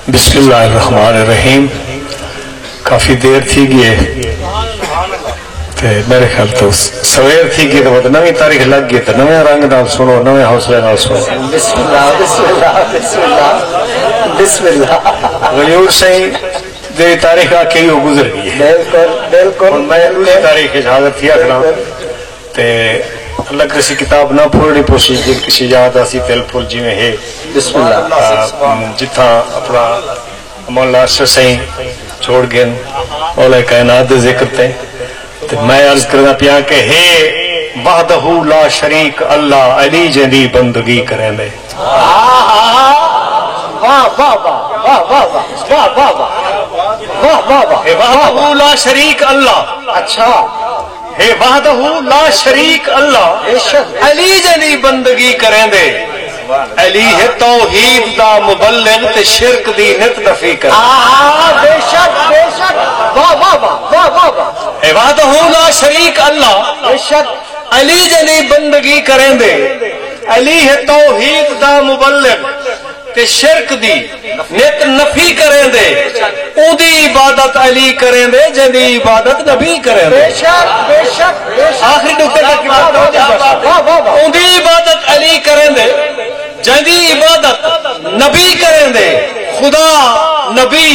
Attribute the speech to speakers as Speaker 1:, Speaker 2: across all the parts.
Speaker 1: بسم اللہ الرحمن الرحیم. کافی دیر تھی گئی میرے خیال تو سویر تھی گئی تو نوی تاریخ لگ گئی تو نوے رنگ نال سنو، نوے حوصلے نال سنو.
Speaker 2: بسم اللہ بسم اللہ بسم اللہ بسم اللہ.
Speaker 1: غیور سائیں دے تاریخ آ کے ہی گزر گئی ہے.
Speaker 2: بالکل بالکل.
Speaker 1: میں دوسری تاریخ حاضر تھی آخنا تے اللہ کسی کتاب نہ پھولنی پوسی جن کسی یاد آسی تل پھول جی میں ہے.
Speaker 2: بسم اللہ.
Speaker 1: جتھا اپنا مولا اشرف سائیں چھوڑ گئے مولا کائنات دے ذکر تے میں عرض کرنا پیا کہ ہے وحدہ لا شریک اللہ علی جنی بندگی کریں دے. وحدہ لا شریک اللہ.
Speaker 2: اچھا
Speaker 1: ہے وحدہ لا شریک اللہ علی جنی بندگی کریں دے. علی ہے توحید دا مبلغ تے شرک دی نت نفی کر.
Speaker 2: بے شک بے شک. واہ واہ واہ واہ واہ.
Speaker 1: ہے وحدہ لا شریک اللہ
Speaker 2: بے شک.
Speaker 1: علی جنی بندگی کریں دے. علی ہے توحید دا مبلغ تے شرک دی نت نفی کریں دے. اودی عبادت علی کریں دے جنی عبادت نبی کریں دے.
Speaker 2: بے شک بے شک بے شک.
Speaker 1: آخری نقطے تک کی بات ہو. اودی عبادت علی کریں دے جنی عبادت نبی کریں دے. خدا نبی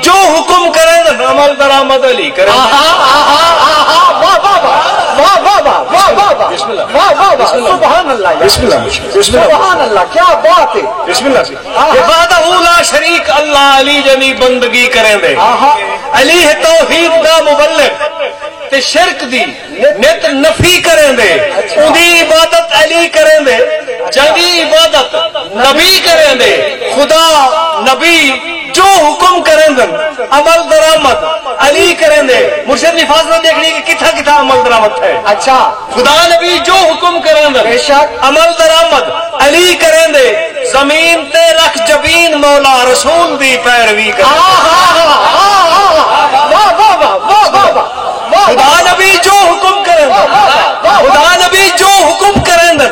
Speaker 1: جو حکم کریں دے عمل درآمد علی کریں دے.
Speaker 2: سبحان اللہ.
Speaker 1: بسم اللہ
Speaker 2: سبحان اللہ. کیا بات ہے.
Speaker 1: بسم اللہ سے وحدہ لا شریک اللہ علی جنی بندگی کریں دے. علی ہے توحید دا مبلغ تے شرک دی نت نفی کریں دے. اودی عبادت علی کریں دے جنی عبادت نبی کریں دے. خدا نبی جو حکم کریں دے عمل درآمد علی کریں دے. مرشد نے فاصلہ دیکھنی کہ کتھا کتھا عمل درآمد ہے.
Speaker 2: اچھا
Speaker 1: خدا نبی جو حکم کریں دے
Speaker 2: بے شک.
Speaker 1: عمل درآمد علی کریں دے. زمین تے رکھ جبین مولا رسول دی پیروی کریں. خدا نبی جو حکم کریں دے خدا نبی جو حکم کریں دے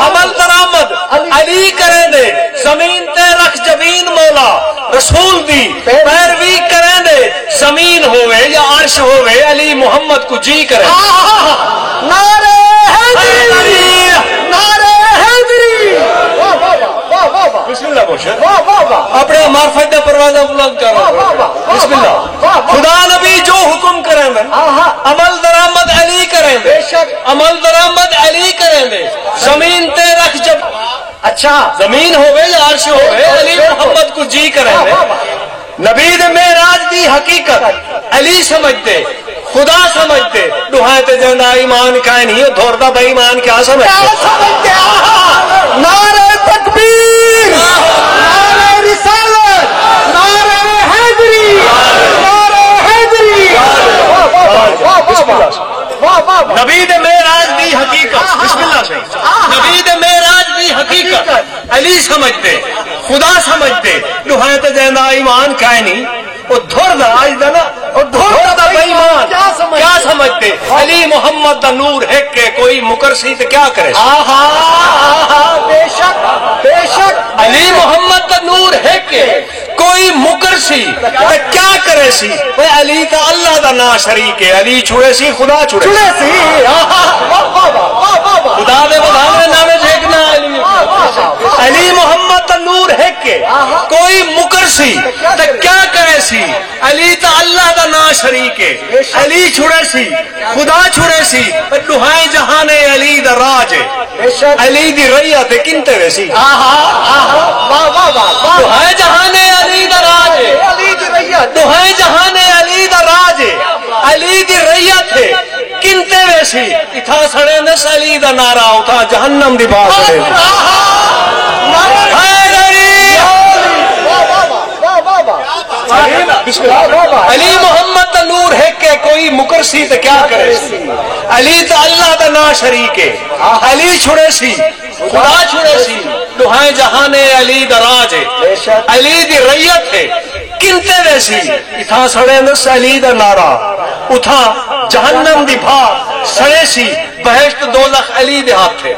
Speaker 1: عمل درآمد علی کریں دے. زمین تے رکھ جبین مولا رسول دی پیروی کریں دے. زمین ہوئے یا عرش ہوئے علی محمد کو جی کریں.
Speaker 2: نعرہ حیدری نعرہ حیدری.
Speaker 1: بسم اللہ مرشد.
Speaker 2: واہ
Speaker 1: اپنے معرفت دا پروازہ بلند کرو. بسم اللہ. خدا نبی جو حکم کریں دے عمل درآمد علی کریں دے.
Speaker 2: بے شک.
Speaker 1: عمل درآمد علی کریں دے. زمین تے رکھ جب
Speaker 2: اچھا
Speaker 1: زمین ہوئے یا عرش ہوئے علی محمد کو جی کریں دے. نبی دے معراج دی حقیقت علی سمجھتے خدا سمجھتے. دعائیں تے جندا ایمان کا نہیں دھوردا بے ایمان کیا سمجھتے.
Speaker 2: نعرہ تکبیر نعرہ رسالت نعرہ حیدری نعرہ حیدری.
Speaker 1: نبی دے معراج دی حقیقت بسم اللہ سے نبی دے معراج دی حقیقت علی سمجھتے خدا سمجھتے. دعائیں تے جندا ایمان کا نہیں وہ دھوردا آج دا نا اور دھوردا بے ایمان کیا سمجھتے. علی محمد دا نور ہے کہ کوئی مکرسی تے کیا کرے.
Speaker 2: بے شک بے شک.
Speaker 1: علی محمد دا نور ہے کہ کوئی مکرسی تے کیا کرے سی. علی تا اللہ دا نا شریک ہے. علی چھڑے سی خدا چھڑے سی. خدا دے بدھاوے نامے دیکھنا علی محمد دا نور ہے کہ کوئی مکرسی تے کیا کرے سی. علی تا اللہ دا نا شریک ہے. علی چھڑے سی خدا چھڑے سی. دعائیں جہان علی دا راج ہے. علی دی ریت کنتے ویسی. دعائیں جہان علی دا راج ہے. دعائیں جہان علی دا راج ہے. علی دی ریت ہے کنتے ویسی. اتھا سڑے نس علی دا نعرہ اتھا جہنم دی بات ہے. علی محمد دا نور ہے کہ کوئی مکرسی تے کیا کرے. علی تا اللہ دا نا شریک ہے. علی چھڑے سی خدا چھڑے سی. دعائیں جہان علی دا راج ہے. علی دی ریت ہے کنتے ویسی. اتھا سڑے نس علی دا نعرہ اتھا جہنم دی بھا سڑے سی. بہشت دوزخ علی دے ہاتھ ہے.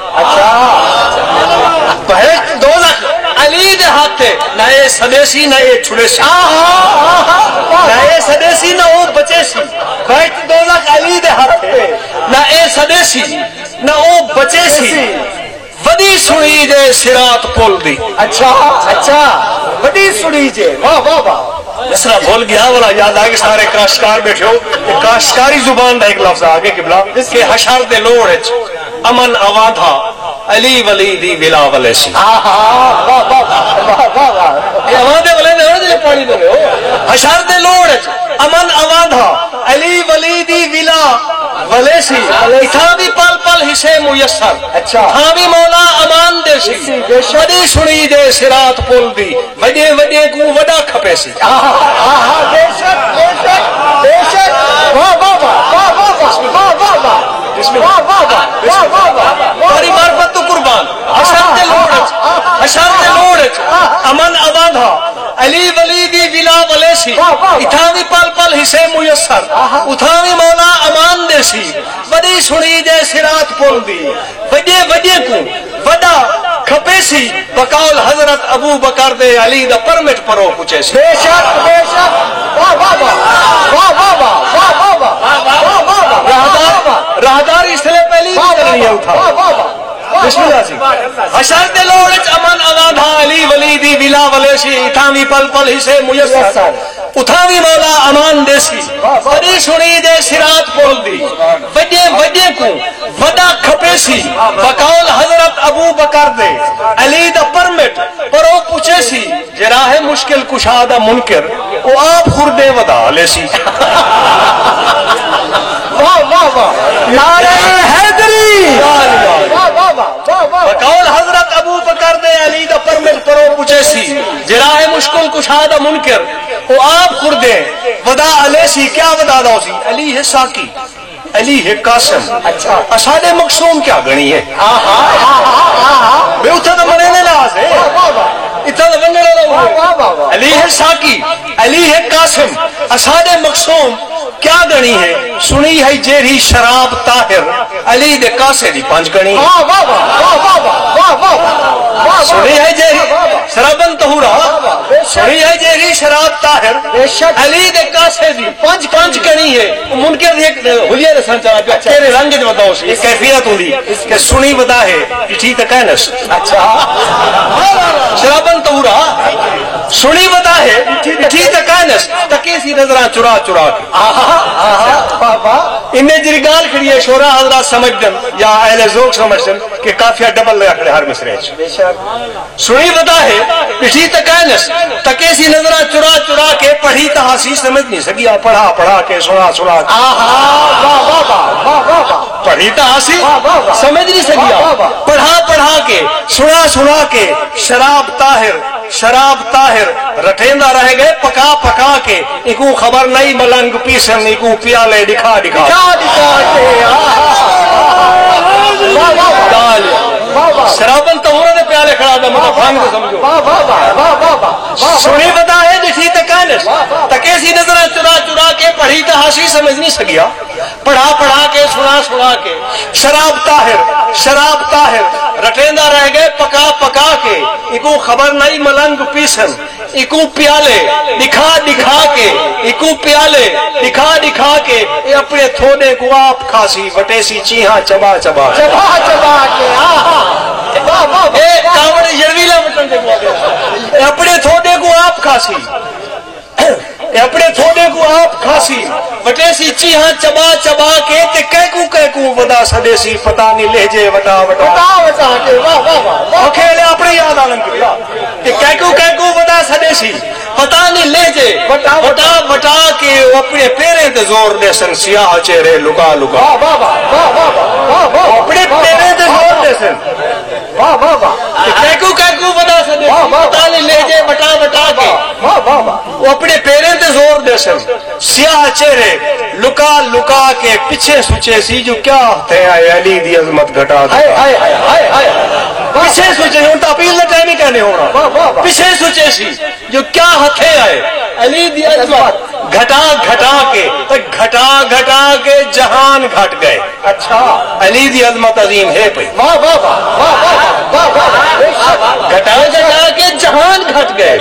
Speaker 1: بہشت دوزخ علی دے ہاتھ نہ اے سدیسی نہ اے چھڑے سی نہ اے سدیسی نہ او بچے سی بیت دوزخ علی دے ہاتھ نہ اے سدیسی نہ او بچے سی وڈی سنی جے صراط پل دی
Speaker 2: اچھا اچھا وڈی سنی جے واہ واہ واہ
Speaker 1: اس طرح بھول گیا والا یاد آ کے سارے کاشتکار بیٹھے ہو کاشتکاری زبان دا ایک لفظ آگے قبلہ کہ حشر دے لوڑ امن آوادھا علی ولی دی ولا والے سی آوادے والے نے ہو پانی دے ہو حشر دے لوڑ امن آوادھا علی ولی دی ولا والے سی اتھا بھی پل پل حصے میسر
Speaker 2: اچھا
Speaker 1: ہاں بھی مولا امان دے سی وڈی سنی دے صراط پل دی وڈے وڈے کو وڈا کھپے سی
Speaker 2: بے شک بے شک بے شک واہ واہ واہ واہ واہ واہ واہ واہ واہ واہ واہ واہ
Speaker 1: تاری معرفت تو قربان حشر دے لوڑ حشر دے لوڑ امن آبادھا علی ولی دی ولا والے سی اتھا بھی پل پل حصے میسر اتھا بھی مولا امان دے سی وڈی سنی دے صراط پل دی وڈے وڈے کو وڈا کھپے سی بقول حضرت ابو بکر دے علی دا پرمٹ پرو پوچھے سی
Speaker 2: بے شک بے شک واہ واہ واہ واہ واہ واہ واہ واہ واہ
Speaker 1: راہدار اس لیے پہلی کرنی ہے اٹھا بسم اللہ سی حشر دے لوڑ امن آوادھا علی ولی دی ولا والے سی اتھا بھی پل پل حصے میسر اتھا بھی مولا امان دے سی وڈی سنی دے صراط پل دی وڈے وڈے کو وڈا کھپے سی بقول حضرت ابو بکر دے علی دا پرمٹ پرو پوچھے سی جراہ مشکل کشادہ منکر او آپ خوردے ودا لے سی
Speaker 2: واہ واہ واہ نعرہ حیدری
Speaker 1: بقول حضرت ابو بکر دے علی دا پرمٹ پرو پوچھے سی جراہ مشکل کشادہ منکر او آپ خوردے ودا لے سی کیا ودا دو سی علی ہے ساکی علی ہے قاسم
Speaker 2: اچھا
Speaker 1: اساڑے مقصوم کیا گنی ہے بے اتھا تو مرینے لاز ہے اتھا تو ونگڑے لو علی ہے ساکی علی ہے قاسم اساڑے مقصوم کیا گنی ہے سنی ہے جیری شراب طاہر علی دے کاسے دی پانچ گنی سنی ہے جیری شرابن طہورا سنی ہے جیری شراب طاہر علی دے کاسے دی پانچ گنی ہے منکر ایک حلیہ رسان چلا پیا تیرے رنگ جو بتاؤ سی کیفیت ہوں دی کہ سنی بتا ہے پٹھی تک کہنس
Speaker 2: اچھا
Speaker 1: شرابن طہورا سنی بتا ہے پٹھی تک کہنس تکی سی نظران چرا چرا کے انہیں جرگال کھڑی ہے شورا حضرات سمجھدن یا اہل ذوق سمجھدن کہ کافیہ ڈبل لیا کھڑے ہر مصرے سنی بتا ہے پٹھی تک کہنس تکی سی نظران چرا چرا کے پڑھی تحاسی سمجھ نہیں سکیا پڑھا پڑھا کے سنا سنا پڑھی تحاسی سمجھ نہیں سکیا پڑھا پڑھا کے سنا سنا کے شراب طاہر رٹھیندہ رہ گئے پکا پکا کے ایکو خبر نہیں ملنگ پیسن ایکو پیالے دکھا دکھا شرابن طہورا نے پیالے کھڑا دا مطلب بھانگ دے سمجھو سنی بتا ہے دکھی تکانس تکیسی نظرہ چرا چرا کے پڑھی تحاسی سمجھ نہیں سکیا پڑھا پڑھا کے سنا سنا کے شراب طاہر رٹیندہ رہ گئے پکا پکا کے ایکو خبر نہیں ملنگ پیسن ایکو پیالے دکھا دکھا کے ایکو پیالے دکھا دکھا کے اپنے تھوڑے کو آپ کھاسی وٹیسی چیہاں چبا چبا
Speaker 2: چبا کے
Speaker 1: کاوڑ یرویلا بٹن دے اپنے تھوڑے کو آپ کھاسی اپنے تھوڑے کو آپ کھاسی وٹیسی چیہاں چبا چبا کے تے کہکو ودا سدیسی پتہ نہیں لہجے وٹا وٹا کھیلے اپنے یاد آلن کریا کہ کہکو ودا سدیسی پتہ نہیں لہجے وٹا وٹا کے اپنے پیرے تے زور دے سن سیاہ چہرے لکا لکا اپنے پیرے تے زور دے سن کہکو ودا سدیسی پتہ نہیں لہجے وٹا وٹا کے وہ اپنے پیرے تے زور دے سن سیاہ چہرے لکا لکا کے پیچھے سوچے سی جو کیا ہوتے ہیں علی دی عظمت گھٹا دے پیچھے سوچے ہوں تو اپیل نہ ٹائم ہی کہنے ہونا پیچھے سوچے سی جو کیا ہتھے آئے علی دی عظمت گھٹا کے جہان گھٹ گئے.
Speaker 2: اچھا
Speaker 1: علی دی عظمت عظیم ہے پئی.
Speaker 2: واہ واہ واہ واہ واہ واہ.
Speaker 1: گھٹا کے جہان گھٹ گئے.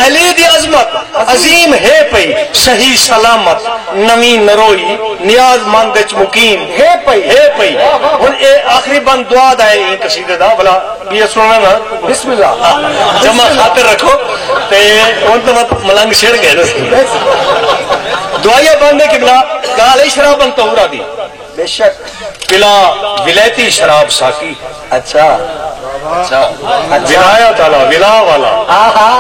Speaker 1: علی دی عظمت عظیم ہے پئی. صحیح سلامت نوی نروئی نیاز مند وچ مقیم
Speaker 2: ہے پئی.
Speaker 1: ہن اے آخری بند دعا دا ہے قصیدے دا بلا یہ سننا نا.
Speaker 2: بسم اللہ
Speaker 1: جمع خاطر رکھو تے ہن تو ملنگ چھڑ گئے. دعائیں بندے قبلہ گال شراب طہورا دی.
Speaker 2: بے شک.
Speaker 1: پلا ولایتی شراب ساکی.
Speaker 2: اچھا
Speaker 1: ولایت والا ولا والا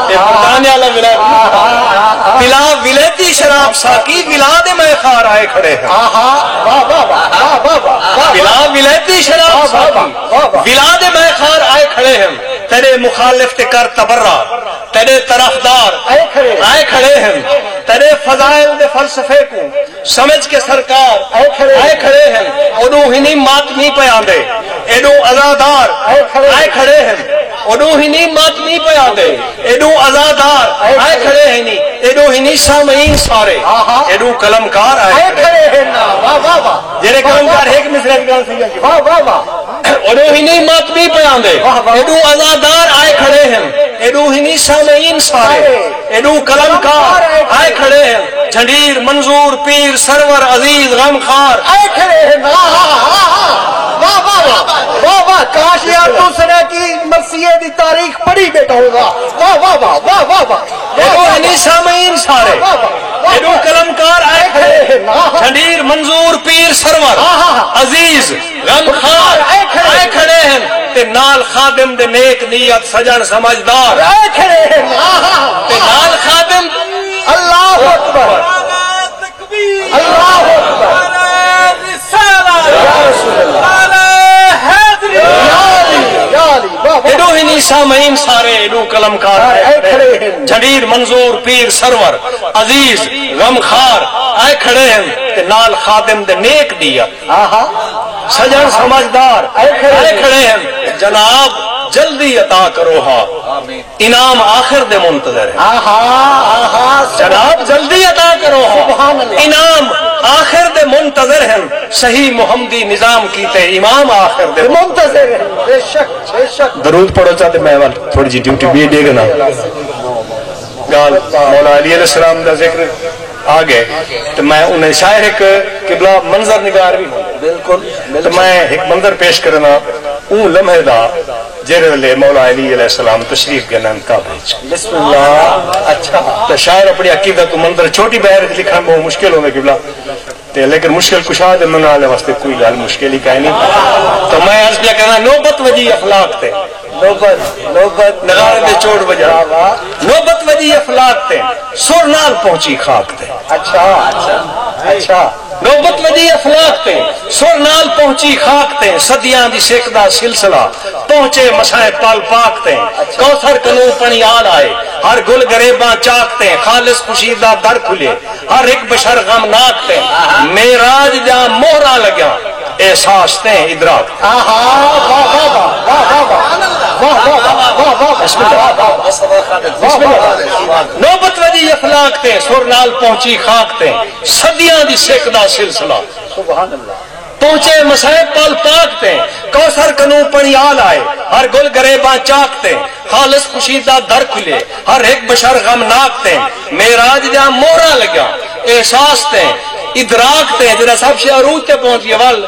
Speaker 1: پردانے والا ولایت. پلا ولایتی شراب ساکی ولا دے میں خار آئے کھڑے ہیں. پلا ولایتی شراب ساکی ولا دے میں خار آئے کھڑے ہیں. تیرے مخالف تے کر تبرہ تیرے طرفدار آئے کھڑے ہیں. تیرے فضائل دے فلسفے کو سمجھ کے سرکار آئے کھڑے ہیں. اُنہوں ہی نہیں ماتمی پیاندے ایڈو ازادار آئے کھڑے ہیں. اُنہوں ہی نہیں ماتمی پیاندے ایڈو ازادار آئے کھڑے ہیں. نہیں ایڈو ہی نہیں سامعین سارے ایڈو کلمکار آئے کھڑے ہیں. جیرے کلمکار ایک مصرے کی گل سمجھا کہ واہ واہ واہ. اُنہوں ہی نہیں ماتمی پیاندے ایڈو ازادار آئے کھڑے ہیں. ایڈو ہی نہیں سامعین سارے ایڈو کلمکار آئے کھڑے ہیں. جھنڈیر منظور پیر سرور عزیز غم خار
Speaker 2: آئے کھڑے ہیں. واہ واہ واہ واہ. کاش یار دوسرے کی مسیح دی تاریخ پڑھی بیٹھا ہوگا. واہ واہ واہ واہ واہ واہ.
Speaker 1: ایڈو ہنی سامعین سارے ایڈو کلمکار آئے کھڑے ہیں. جھنڈیر منظور پیر سرور عزیز غم خار آئے کھڑے ہیں. تے نال خادم دے نیک نیت سجن سمجھدار
Speaker 2: آئے کھڑے ہیں.
Speaker 1: تے نال خادم
Speaker 2: اللہ اکبر اللہ اکبر.
Speaker 1: ایڈو ہنی سامعین سارے ایڈو کلمکار آئے کھڑے ہیں. جھنڈیر منظور پیر سرور عزیز غم خار آئے کھڑے ہیں. تے نال خادم دے نیک نیت سجن سمجھدار آئے کھڑے ہیں. جناب جلدی عطا کرو ہا انعام آخر دے منتظر ہے. جناب جلدی عطا کرو ہا انعام آخر دے منتظر ہیں. صحیح محمدی نظام کیتے امام آخر دے
Speaker 2: منتظر ہیں. بے شک بے شک.
Speaker 1: درود پڑھو چاہتے میں تھوڑی جی ڈیوٹی بھی دے گا. گال مولا علی علیہ السلام دا ذکر آگے تو میں انہیں شاعر ایک قبلہ منظر نگار بھی ہوں. بالکل. تو میں ایک منظر پیش کرنا اون لمحے دا جیرے ویلے مولا علی علیہ السلام تشریف کے نام کعبے وچ.
Speaker 2: بسم اللہ. اچھا
Speaker 1: تو شاعر اپنی عقیدت منظر چھوٹی بہر لکھنا بہت مشکل ہوگا قبلہ لیکن مشکل کشا دے منالے واسطے کوئی گل مشکل ہی کہیں نہیں. تو میں عرض کیا کہنا نوبت وجی اخلاق تے
Speaker 2: نوبت
Speaker 1: نگارے دے چوڑ بجا نوبت وجی اخلاق تے سر نال پہنچی خاک تے.
Speaker 2: اچھا اچھا اچھا.
Speaker 1: نوبت وجی اخلاق تے سر نال پہنچی خاک تے. صدیاں دی سیکدا سلسلہ پہنچے مسائے پال پاک تے. کوثر کنو پنی آل آئے ہر گل گریباں چاک تے. خالص خشیدہ در کھلے ہر ایک بشر غم ناک تے. میراج جا موہرا لگیا احساس تے ادراک. نوبت وجی اخلاق تے سر نال پہنچی خاک تے. صدیاں دی سیکدا سلسلہ
Speaker 2: سبحان اللہ
Speaker 1: پہنچے مسائب پال پاک تے. کوثر کنو پنی آل آئے ہر گل گریباں چاک تے. خالص خشیدہ در کھلے ہر ایک بشر غم ناک تے. میراج جا موہرا لگا احساس تے ادراک تے. جڑا سب سے عروج تے پہنچ گیا ول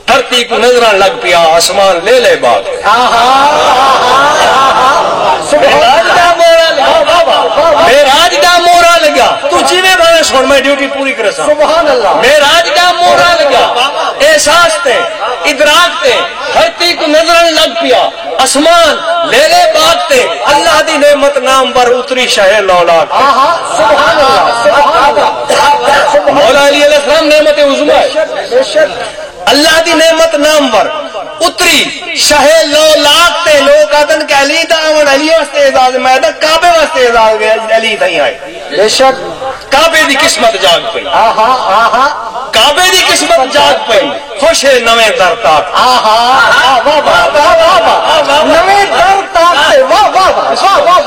Speaker 1: دھرتی کو نظران لگ پیا آسمان لے لے باغ. میراج دا موہرا لگا تو جیویں بھاوے سن میں ڈیوٹی پوری کرے سا.
Speaker 2: سبحان اللہ.
Speaker 1: میراج دا موہرا لگا احساس تے ادراک تے. دھرتی کو نظران لگ پیا آسمان لے لے باغ تے. اللہ دی نعمت نام پر اتری شہ لولاک.
Speaker 2: سبحان اللہ سبحان اللہ.
Speaker 1: مولا علی علیہ السلام نعمت عظمی ہے.
Speaker 2: بے شک.
Speaker 1: اللہ دی نعمت نام پر اتری شہ لولاک تے. لوگ آدن کہ علی دا آمن علی واسطے اعزاز میں دا کعبے واسطے اعزاز علی تھی آئے.
Speaker 2: بے شک.
Speaker 1: کعبے دی قسمت جاگ پئی. کعبے دی قسمت جاگ پئی. خوش ہے نویں در تاک.
Speaker 2: نویں در تاک واہ واہ واہ واہ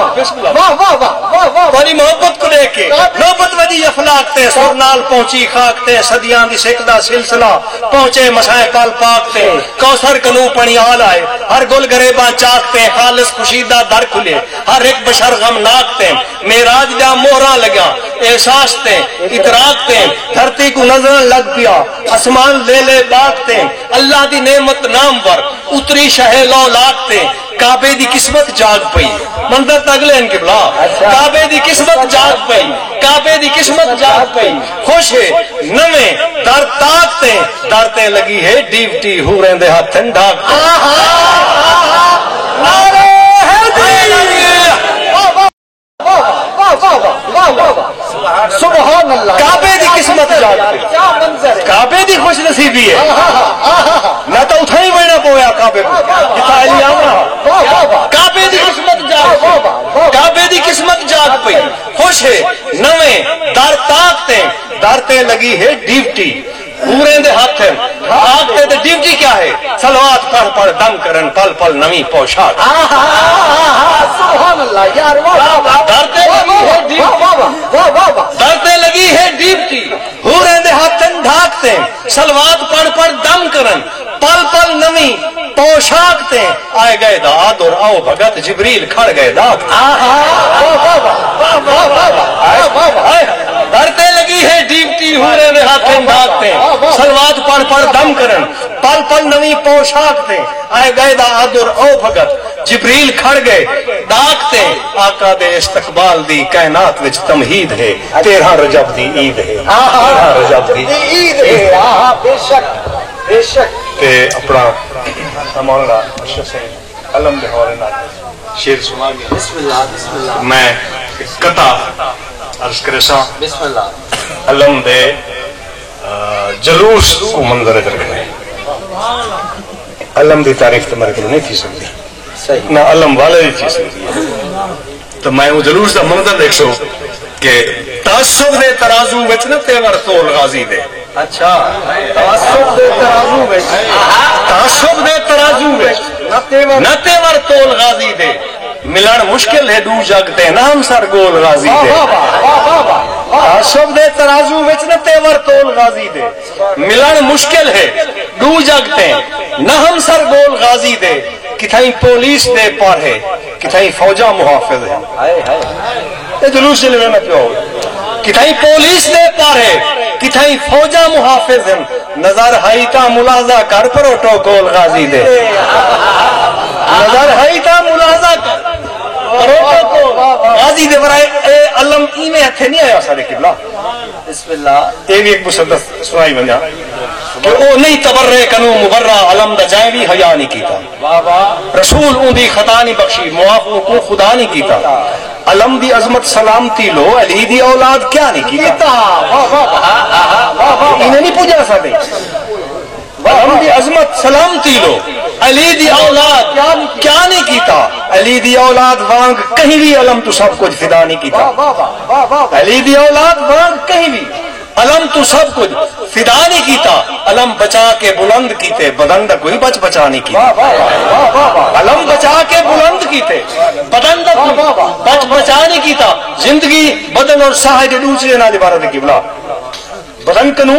Speaker 2: واہ واہ واہ واہ
Speaker 1: تاری محبت کو لے کے نوبت وجی افلاق تے سرنال پہنچی خاک تے صدیاں دی سکدا سلسلہ پہنچے مسائے پال پاک تے کوثر کنو پنی آل آئے ہر گل گریباں چاک تے خالص خشیدہ در کھلے ہر ایک بشر غم ناک تے میراج دا موہراں لگا احساس تے ادراک تے دھرتی کو نظر لگ پیا اسمان لے لے باغ تے اللہ دی نعمت نام ور اتری شہ لو لاکھ تے کعبے دی قسمت جاگ پئی منظر تگلے ان کے بلا کعبے دی قسمت جاگ پئی کعبے دی قسمت جاگ پئی خوش ہے نویں در تاکتے درتے لگی ہے ڈیوٹی ہو رہے دے ہاتھ ڈاک
Speaker 2: سبحان اللہ
Speaker 1: کعبے دی قسمت جاگ پئی
Speaker 2: کیا منظر ہے
Speaker 1: کعبے دی خوش نصیبی ہے نہ تو اتھائی بڑھنا پویا کعبے کو جتا علی آمرہ کعبے دی قسمت جاگ پئی کعبے دی قسمت جاگ پئی خوش ہے نویں در تاکتے درتے لگی ہے ڈیوٹی پورے دے ہاتھ ہیں آگتے دے ڈیوٹی کیا ہے صلوات پڑھ پڑھ دم کرن پل پل نمی پوشاک
Speaker 2: سبحان اللہ یار
Speaker 1: درتے لگی ہے ڈیوٹی درتے لگی ہے ڈیوٹی پورے دے ہاتھ ہیں ڈھاکتے صلوات پڑھ پڑھ دم کرن پل پل نمی پوشاک تے آئے گئے داد اور آؤ بھگت جبریل کھڑ گئے داد درتے لگی ہے ڈیوٹی ہورے میں ہاتھیں بھاگتے سلوات پڑھ پڑھ دم کرن پل پل نوی پوشاک تے آئے گئے داد اور آؤ بھگت جبریل کھڑ گئے ڈاکتے آقا دے استقبال دی کائنات وچ تمہید ہے 13 رجب دی عید ہے 13 رجب دی
Speaker 2: عید ہے بے شک بے شک
Speaker 1: تے اپنا مولانا ارشد سے علم دے حوالے نال شعر سنا گیا
Speaker 2: بسم اللہ
Speaker 1: میں قطع عرض کرے سا
Speaker 2: بسم اللہ
Speaker 1: علم دے جلوس کو منظر رکھنے علم دی تعریف تو میرے کو نہیں تھی سکتی نہ علم والے نہیں تھی سکتی تو میں وہ جلوس دا منظر دیکھ سو کہ تعصب دے ترازو وچ نہ تیور تول غازی دے
Speaker 2: اچھا تعصب دے ترازو میں
Speaker 1: تعصب دے ترازو وچ نہ تیور تول غازی دے ملن مشکل ہے دو جگتے نہ ہم سر گول غازی دے تعصب دے ترازو وچ نہ تیور تول غازی دے ملن مشکل ہے دو جگتے نہ ہم سر گول غازی دے کتھائی پولیس دے پر ہے کتھائی فوجا محافظ ہے یہ جلوس چلے میں پیو کتھائی پولیس دے پر ہے کتھائی فوجا محافظ ہیں نظر ہائی تا ملازہ کر پروٹوکول غازی دے نظر ہائی تا ملازہ کر پروٹوکول غازی دے برائے اے علم ایمیں ہتھے نہیں آیا سارے قبلہ
Speaker 2: بسم اللہ
Speaker 1: یہ بھی ایک مسدس سنائی بنیا کہ او نہیں تبرے کنو مبرہ علم دا جائیں بھی حیا نہیں کیتا رسول اون دی خطا نہیں بخشی معاف کو خدا نہیں کیتا علم دی عظمت سلامتی لو علی دی اولاد کیا نہیں کیتا انہیں نہیں پوجا سکتے علم دی عظمت سلامتی لو علی دی اولاد کیا نہیں کیتا علی دی اولاد وانگ کہیں بھی علم تو سب کچھ فدا نہیں کیتا علی دی اولاد وانگ کہیں بھی علم تو سب کچھ فدا نہیں کیتا علم بچا کے بلند کیتے بدن دا کوئی بچا نہیں کیتا علم بچا کے بلند کیتے بدن دا کوئی بچا نہیں کیتا زندگی بدن اور ساہ کے دوسرے نہ عبارت کی بلا بدن کنو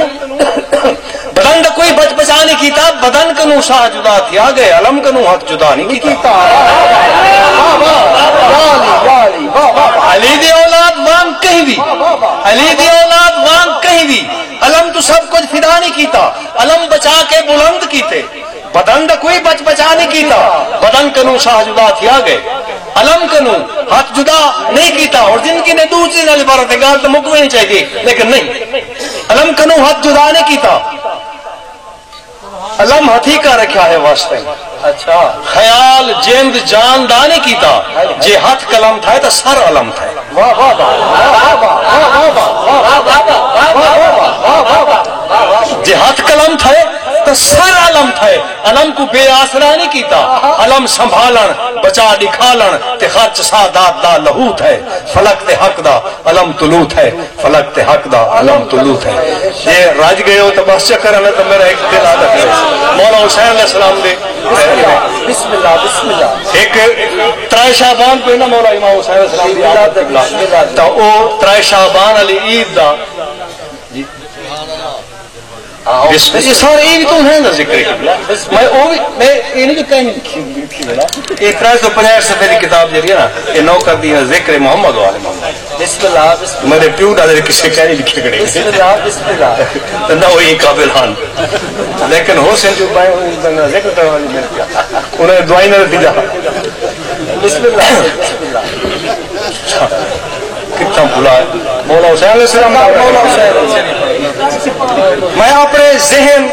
Speaker 1: بدن دا کوئی بچا نہیں کیتا بدن کنو ساہ جدا تھیا گئے علم کنو حق جدا نہیں کیتا علی دی اولاد وان کہیں بھی علی دی اولاد وان کہیں بھی علم تو سب کچھ فدا نہیں کیتا علم بچا کے بلند کیتے بدن دا کوئی بچا نہیں کیتا بدن کنو ساہ جدا تھیا گئے علم کنو ہاتھ جدا نہیں کیتا اور زندگی نے دوسری نال عبارت ہے گال تو مکوے نہیں چاہیے لیکن نہیں علم کنو ہاتھ جدا نہیں کیتا علم ہاتھی کا رکھا ہے واسطے
Speaker 2: اچھا
Speaker 1: خیال جند جان دا نہیں کیتا جے ہاتھ قلم تھا تو سر علم تھا جے ہاتھ قلم تھا تو سر علم تھا علم کو بے آسرا نہیں کیتا علم سنبھالن بچا دکھالن تے خرچ سادات دا لہوت ہے فلک تے حق دا علم طلوت ہے فلک تے حق دا علم طلوت ہے یہ راج گئے ہو تو بس چکر ہمیں تو میرا ایک دل آدھا ہے مولا حسین علیہ السلام دے
Speaker 2: بسم اللہ بسم اللہ
Speaker 1: ایک ترائے شعبان پہ نا مولا امام حسین علیہ السلام دی آمد تو او ترائے شعبان علی عید دا یہ سارے یہ بھی تو ہیں نا ذکر میں یہ نہیں جو کہیں یہ 350 صفحے کی کتاب جی ہے نا یہ نو کر دی ہے ذکر محمد والے محمد
Speaker 2: بسم اللہ بسم اللہ
Speaker 1: میرے پیو دادے کسی کہہ نہیں لکھے گڑے
Speaker 2: بسم اللہ
Speaker 1: نہ وہی قابل ہان لیکن ہو سے جو پائے ذکر کرنے والی میرے پیا انہیں دعائی نہ دی جا
Speaker 2: بسم اللہ بسم اللہ
Speaker 1: کتنا بھلا ہے مولا حسین علیہ السلام
Speaker 2: مولا حسین
Speaker 1: میں اپنے ذہن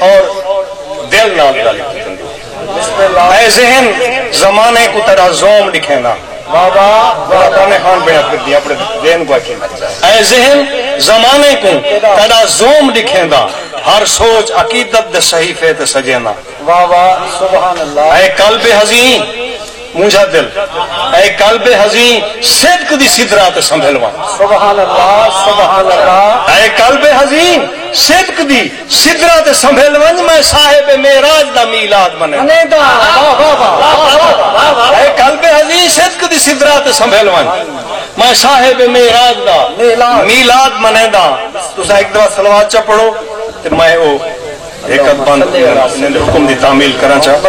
Speaker 1: اور دل نال ڈالی
Speaker 2: بسم اللہ
Speaker 1: اے ذہن زمانے کو تیرا زوم لکھے نا
Speaker 2: بابا
Speaker 1: اپنے خان بیٹھ کر دیا اپنے ذہن کو اچھی اے ذہن زمانے کو تیرا زوم لکھے دا ہر سوچ عقیدت دے صحیفے تے سجینا
Speaker 2: بابا سبحان اللہ
Speaker 1: اے قلب حزین مجھا دل اے قلب حزین صدق دی صدرہ تے سنبھلوان
Speaker 2: سبحان اللہ سبحان اللہ
Speaker 1: اے قلب حزین صدق دی صدرہ تے سنبھلوان میں صاحب معراج دا میلاد بنے اے قلب حزین صدق دی صدرہ تے سنبھلوان میں صاحب معراج دا میلاد بنے دا تو ایک دفعہ صلوات چا پڑھو تے میں وہ ایک بند حکم دی تعمیل کرنا چاہتا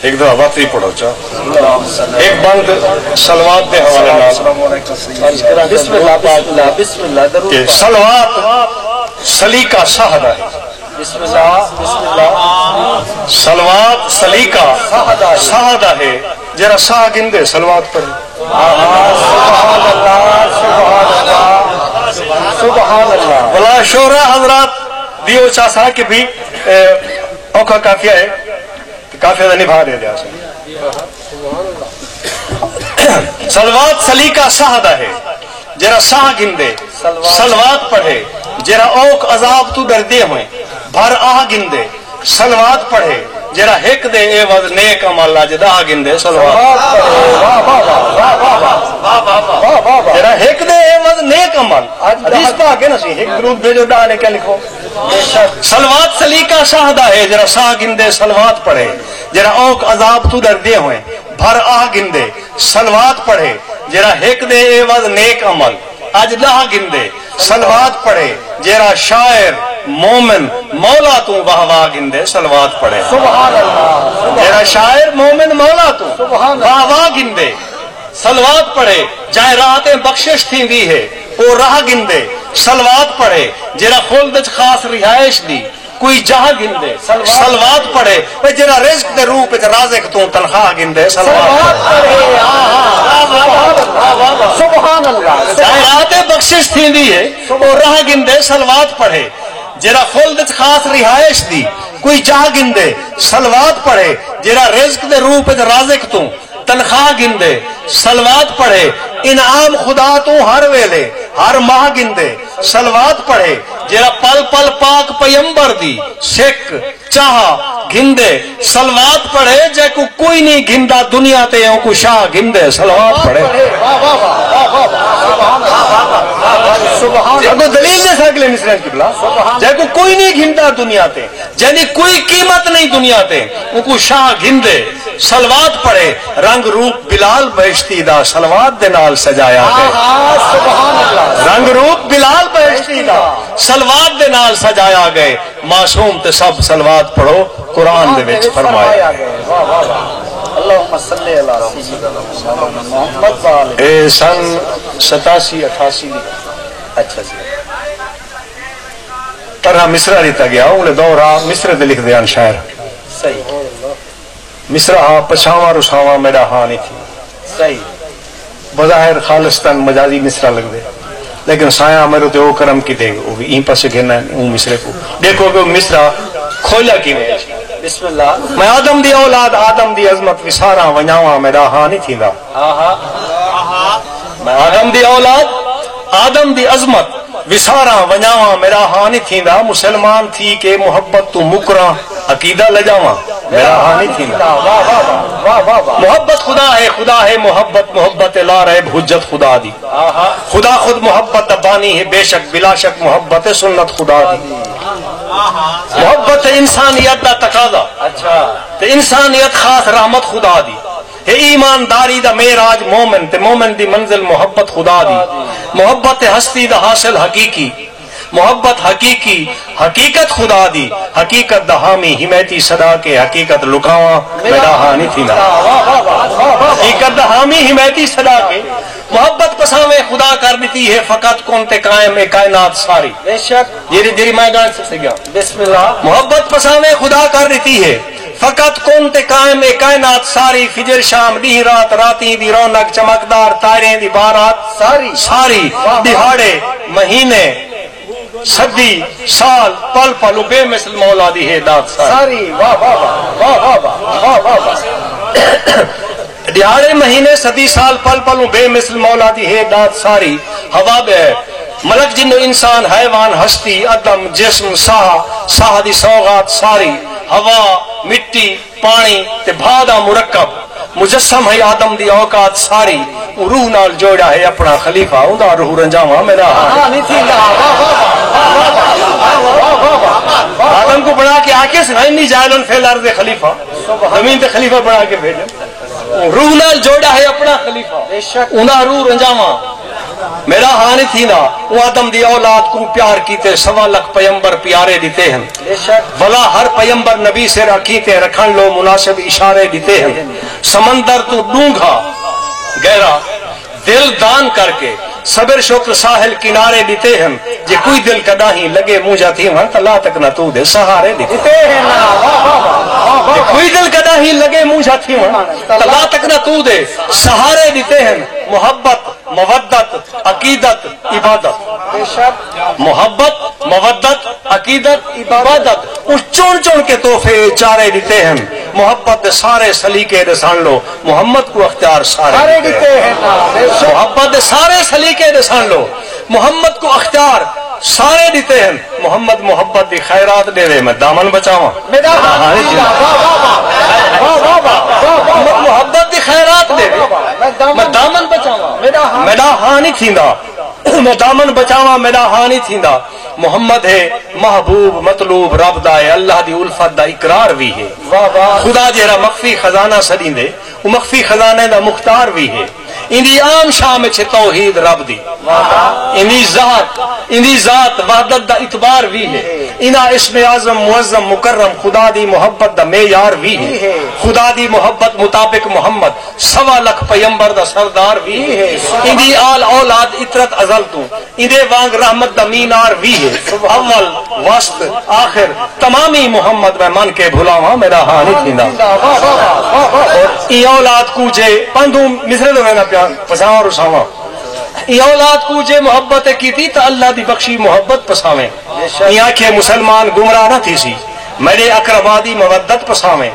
Speaker 1: ایک دفعہ وقتی پڑھو چاہ ایک بند سلوات دے حوالے نال
Speaker 2: بسم اللہ بسم اللہ درود
Speaker 1: کہ سلوات سلیقہ سہدہ ہے
Speaker 2: بسم اللہ بسم اللہ
Speaker 1: سلوات سلیقہ سہدہ ہے جرا ساہ گندے سلوات پڑھے
Speaker 2: سبحان اللہ سبحان اللہ سبحان اللہ
Speaker 1: بلا شورہ حضرات دیو چاہتا کہ بھی اوکھا کافیہ ہے کافی زیادہ نبھا دے دیا سلوات سلیقہ سہدہ ہے جرا ساہ گندے سلوات پڑھے جرا اوک عذاب تو ڈر دے ہوئے بھر آہ گندے سلوات پڑھے جرا ہک دے اے وز نیک عمل جدا آہ گندے سلوات جرا ہک دے اے وز نیک عمل حدیث پاک ہے نا سی ہک درود بھیجو ڈانے کیا لکھو سلوات سلیقہ سہدہ ہے جرا ساہ گندے سلوات پڑھے جرا اوک عذاب تو ڈر دے ہوئے بھر آہ گندے سلوات پڑھے جرا ہک دے اے وز نیک عمل اج لاہ گندے سلوات پڑھے جرا شاعر مومن مولا تو واہ واہ گندے سلوات پڑھے
Speaker 2: سبحان اللہ
Speaker 1: جرا شاعر مومن مولا تو واہ واہ گندے سلوات پڑھے جائے راحتیں بخشش تھی دی ہے او راہ گندے سلوات پڑھے جرا خلد خاص رہائش دی کوئی جہاں گندے سلوات پڑھے جرا رزق دے روپ رازق تو تنخواہ گندے سلوات پڑھے
Speaker 2: سبحان اللہ
Speaker 1: جائے راحتیں بخشش تھی دی ہے او راہ گندے سلوات پڑھے جرا خلد خاص رہائش دی کوئی جہاں گندے سلوات پڑھے جرا رزق دے روپ رازق تو تنخواہ گندے سلوات پڑھے انعام خدا تو ہر ویلے ہر ماہ گندے سلوات پڑھے جرا پل پل پاک پیمبر دی سکھ چاہا گندے سلوات پڑھے جے کو کوئی نہیں گندا دنیا تے ہوں کو شاہ گندے سلوات پڑھے جے کو دلیل دے سکلے مصرین کی بلا جے کو کوئی نہیں گندا دنیا تے جنی کوئی قیمت نہیں دنیا تے ان کو شاہ گندے سلوات پڑھے رنگ روپ بلال بہشتی دا سلوات دے نال سجایا گئے رنگ روپ بلال بہشتی دا سلوات دے نال سجایا گئے معصوم تے سب سلوات پڑھو قرآن دے وچ فرمایا
Speaker 2: اللہم صلی اللہ محمد والے
Speaker 1: اے سن 87-88 دی
Speaker 2: اچھا جی
Speaker 1: طرح مصرہ لیتا گیا انہیں دورہ مصرہ دے لکھ دیان شاعر
Speaker 2: صحیح
Speaker 1: مصرہ ہاں پچھاواں رساواں میرا ہاں نہیں تھی
Speaker 2: صحیح
Speaker 1: بظاہر خالصتاً مجازی مصرہ لگ دے لیکن سایہ میرے تے وہ کرم کی دے وہ بھی این پاسے گھرنا ہے اون مصرے کو دیکھو کہ مصرہ کھولا کی میں
Speaker 2: بسم اللہ
Speaker 1: میں آدم دی اولاد آدم دی عظمت وسارا ونیاواں میرا ہاں نہیں تھی دا میں آدم دی اولاد آدم دی عظمت وسارا ونیاواں میرا ہاں نہیں تھی دا مسلمان تھی کہ محبت تو مکراں عقیدہ لجاواں میرا ہاں نہیں تھی دا محبت خدا ہے محبت محبت لا ریب حجت خدا دی خدا خود محبت بانی ہے بے شک بلا شک محبت سنت خدا دی محبت انسانیت دا تقاضا
Speaker 2: اچھا
Speaker 1: تے انسانیت خاص رحمت خدا دی ہے ایمانداری دا معراج مومن تے مومن دی منزل محبت خدا دی محبت ہستی دا حاصل حقیقی محبت حقیقی حقیقت خدا دی حقیقت دا حامی حمایتی صدا کے حقیقت لکاواں میرا ہانی تھی نا حقیقت دا حامی حمایتی صدا کے محبت پساویں خدا کر دیتی ہے فقط کون تے قائم ہے کائنات ساری
Speaker 2: بے شک
Speaker 1: جیری میں گان سے گیا
Speaker 2: بسم اللہ
Speaker 1: محبت پساویں خدا کر دیتی ہے فقط کون تے قائم ہے کائنات ساری فجر شام دی رات راتی دی رونق چمکدار تاریں دی بارات ساری دہاڑے مہینے صدی سال پل پل بے مثل مولا دی ہے داد
Speaker 2: ساری واہ واہ واہ واہ واہ واہ واہ
Speaker 1: دہاڑے مہینے صدی سال پل پل بے مثل مولا دی ہے داد ساری ہوا بے ملک جن انسان حیوان ہستی عدم جسم ساہ دی سوغات ساری ہوا مٹی پانی تے بھادا مرکب مجسم ہے آدم دی اوقات ساری روح نال جوڑا ہے اپنا خلیفہ اوندا روح رنجاواں میرا آدم کو بنا کے آکے سنائنی جائلن فی الارض خلیفہ زمین تے خلیفہ بنا کے بھیجے روح نال جوڑا ہے اپنا خلیفہ اوندا روح رنجاواں میرا ہانی تھی نا وہ آدم دی اولاد کو پیار کیتے 1.25 لاکھ پیمبر پیارے دیتے ہیں بلا ہر پیمبر نبی سے رکھیتے رکھن لو مناسب اشارے دیتے ہیں سمندر تو ڈونگھا گہرا دل دان کر کے صبر شکر ساحل کنارے دیتے ہیں جے کوئی دل کدا ہی لگے مجھا تھی ہم تلا تک نہ تو دے سہارے دیتے ہیں کوئی دل کدا ہی لگے مجھا تھی ہم تلا تک نہ تو دے سہارے دیتے ہیں محبت مودت عقیدت عبادت محبت مودت عقیدت عبادت اس چون چون کے تحفے چارے دیتے ہیں محبت سارے سلیقے دے سان لو محمد کو اختیار سارے دیتے ہیں محبت سارے سلیقے دے سان لو محمد کو اختیار سارے دیتے ہیں محمد محبت دی خیرات دے دے میں دامن بچاواں محبت دی خیرات دے دے میں دامن بچاواں میرا ہانی تھیندا میں دامن بچاواں میرا ہانی تھیندا محمد ہے محبوب مطلوب رب دا ہے اللہ دی الفت دا اقرار بھی ہے خدا جہرا مخفی خزانہ سدیندے وہ مخفی خزانے دا مختار بھی ہے اندی عام شام چھ توحید رب دی اندی ذات وحدت دا اعتبار بھی ہے انا اسم اعظم معظم مکرم خدا دی محبت دا معیار بھی ہے خدا دی محبت مطابق محمد 1.25 لاکھ پیمبر دا سردار بھی ہے اندی آل اولاد اطرت ازل تو اندے وانگ رحمت دا مینار بھی ہے اول وسط آخر تمامی محمد میں من کے بھلاواں میرا ہانی تھیندا ای اولاد کو جے پندو مصرے دو میں نہ پیان پساواں اور اساواں ای اولاد کو جے محبت کیتی تا اللہ دی بخشی محبت پساویں ای آنکھیں مسلمان گمراہ نہ تھی سی میرے اقربادی مودت پساویں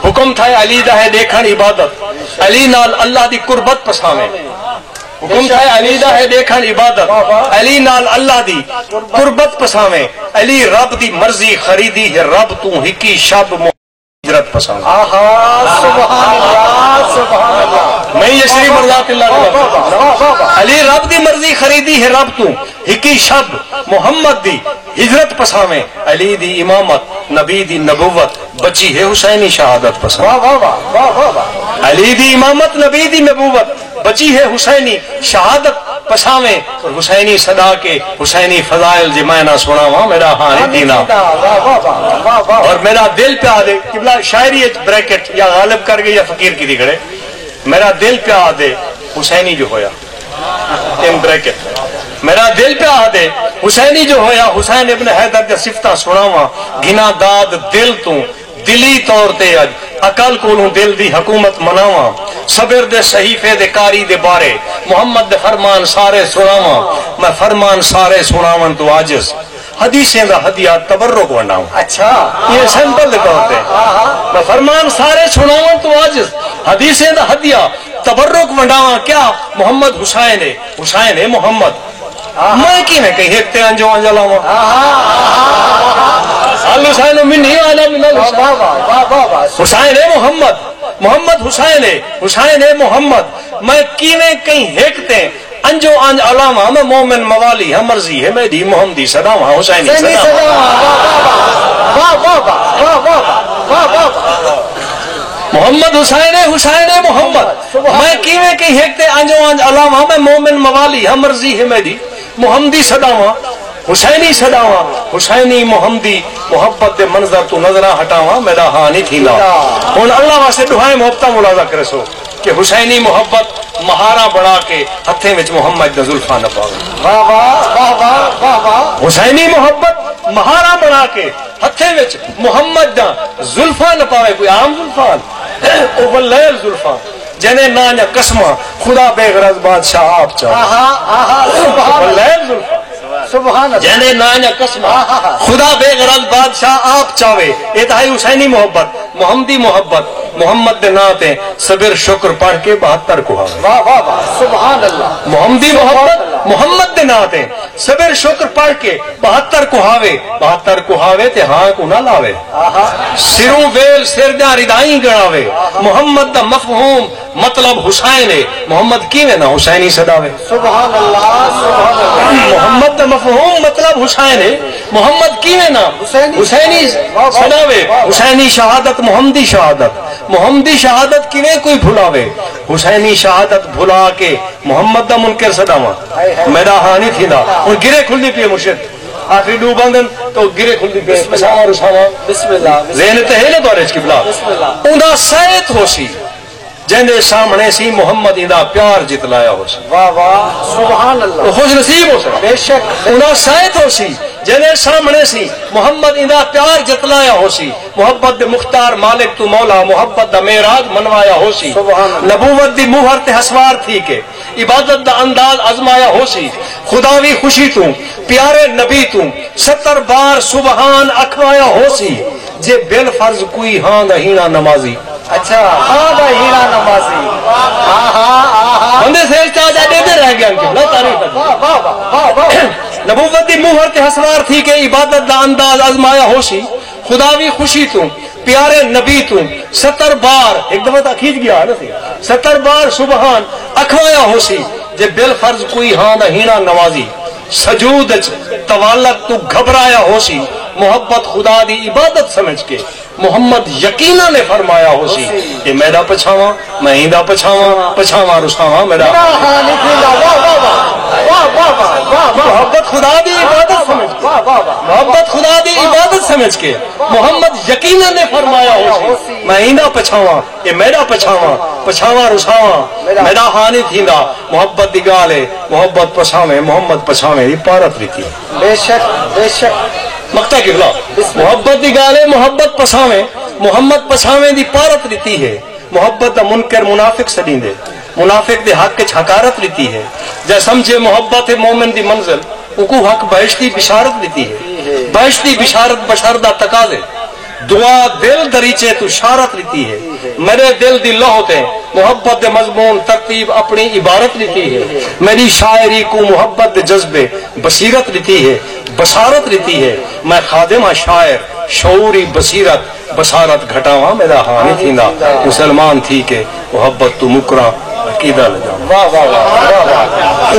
Speaker 1: حکم تھا علی دا ہے دیکھن عبادت علی نال اللہ دی قربت پساویں حکم تھا علی دا ہے دیکھن عبادت علی نال اللہ دی قربت پساویں علی رب دی مرضی خریدی ہے رب تو ہکی شب ہجرت پسند میں یہ شری مرضات اللہ علی رب دی مرضی خریدی ہے رب تو ہکی شب محمد دی ہجرت پساویں علی دی امامت نبی دی نبوت بچی ہے حسینی شہادت پسند علی دی امامت نبی دی نبوت بچی ہے حسینی شہادت پساویں اور حسینی صدا کے حسینی فضائل جمائنہ سناواں میرا ہانی دینا اور میرا دل پہ آدھے قبلہ شاعری بریکٹ یا غالب کر گئی یا فقیر کی دکھڑے میرا دل پہ آدھے حسینی جو ہویا ان بریکٹ میرا دل پہ آدھے حسینی جو ہویا حسین ابن حیدر کے صفتہ سناواں گھنا داد دل تو دلی طور تے اج عقل کولوں دل دی حکومت مناواں صبر دے صحیفے دے کاری دے بارے محمد دے فرمان سارے سناواں میں فرمان سارے سناواں تو عاجز حدیثیں دا ہدیہ تبرک ونڈاؤں اچھا یہ سیمپل دے طور تے میں فرمان سارے سناواں تو عاجز حدیثیں دا ہدیہ تبرک ونڈاواں کیا محمد حسین ہے محمد میں کی میں کہیں ہیکتے انجو انجلاواں حسین من ہی آنا من حسین ہے محمد حسین ہے محمد میں کیویں کہیں ہیکتے انجو انج علامہ میں مومن موالی ہے مرضی ہے میری محمدی صداواں حسینی صداواں محمد حسین حسین محمد میں کیویں کہ ہکتے انجو انج علامہ میں مومن موالی ہے مرضی ہے میری محمدی صداواں حسینی صداواں حسینی محمدی محبت دے منظر تو نظرہ ہٹاواں میرا ہاں نہیں تھیلا ہن اللہ واسطے دعائیں محبت ملازہ کرے سو کہ حسینی محبت مہارا بڑھا کے ہتھے وچ محمد دا زلفاں نہ پاوے حسینی محبت مہارا بڑھا کے ہتھے وچ محمد دا زلفاں نہ پاوے کوئی عام زلفاں او ولیل زلفاں جنے نہ قسماں خدا بے غرض بادشاہ آپ چاہے ولیل زلفاں
Speaker 2: سبحان اللہ
Speaker 1: جنے نہ قسم خدا بے غرض بادشاہ آپ چاہے یہ تو ہے حسینی محبت محمدی محبت محمد دے ناتے صبر شکر پڑھ کے 72 کو آوے
Speaker 2: واہ واہ واہ سبحان اللہ
Speaker 1: محمدی محبت محمد دے ناتے صبر شکر پڑھ کے 72 کو آوے 72 کو آوے تے ہاں کو نہ لاوے سروں ویل سر دا ردائیں گڑاوے محمد دا مفہوم مطلب حسین ہے محمد کیویں نہ حسینی صداوے
Speaker 2: سبحان اللہ سبحان اللہ
Speaker 1: محمد دا مفہوم مطلب حسین ہے محمد کیویں نہ حسینی صداوے حسینی شہادت محمدی شہادت محمدی شہادت کیویں کوئی بھلاوے حسینی شہادت بھلا کے محمد دا منکر صداواں میرا ہاں نہیں تھیندا ہن گرے کھلدی پئی مرشد آخری ڈو باندن تو گرے کھلدی پئی پچھاواں رساواں
Speaker 2: بسم اللہ
Speaker 1: ذہن تے ہے نا دورے کی بلا اوندا سیت ہوسی جندے سامنے سی محمد دا پیار جتلایا ہو سی
Speaker 2: واہ واہ سبحان اللہ
Speaker 1: خوش نصیب ہو سکتا
Speaker 2: بے شک
Speaker 1: انہاں سائت ہو سی جنہیں سامنے سی محمد دا پیار جتلایا ہو سی محبت دے مختار مالک تو مولا محبت دا معراج منوایا ہو سی نبوت دی مہر تے حسوار تھی کے عبادت دا انداز ازمایا ہو سی خداوی خوشی تو پیارے نبی تو 70 بار سبحان اکھوایا ہو سی جے بل فرض کوئی ہاں دا ہینا نمازی
Speaker 2: اچھا ہاں بھائی ہیرا نمازی
Speaker 1: بندے سے چاہتا دے رہ گیا انکی تاریخ نبوت دی مہر تے حسوار تھی کہ عبادت دا انداز ازمایا ہو سی خداوی خوشی تو پیارے نبی تو 70 بار ایک دفعہ تا کھیچ گیا نا 70 بار سبحان اکھوایا ہو سی جے بل فرض کوئی ہاں دا ہینا نوازی سجود توالت تو گھبرایا ہو سی محبت خدا دی عبادت سمجھ کے محمد یقینا نے فرمایا ہو سی کہ میرا پچھاواں میں ہیندا پچھاواں رساواں میرا محبت خدا دی عبادت سمجھ کے محبت خدا دی عبادت سمجھ کے محمد یقینا نے فرمایا ہو سی میں ہیندا پچھاواں کہ میرا پچھاواں رساواں میرا ہانی تھیندا محبت دی گال ہے محبت پچھاویں محمد پچھاویں دی پارت رہتی
Speaker 2: بے شک بے شک
Speaker 1: مقطع کی بلا محبت دی گالے محبت پچھاویں محمد پچھاویں دی پارت لیتی ہے محبت دا منکر منافق سدین دے منافق دے حق کے حقارت لیتی ہے جے سمجھے محبت مومن دی منزل کو حق بہشتی بشارت لیتی ہے بہشتی بشارت بشر دا تقاضے دعا دل دریچے تو شارت لیتی ہے میرے دل دی لو ہوتے محبت دے مضمون ترتیب اپنی عبارت لیتی ہے میری شاعری کو محبت دے جذبے بصیرت لیتی ہے بصارت لیتی ہے میں خادمہ شاعر شعوری بصیرت بصارت گھٹاواں میرا ہانی تھیندا مسلمان تھی کہ محبت تو مکراں عقیدہ لگا واہ واہ واہ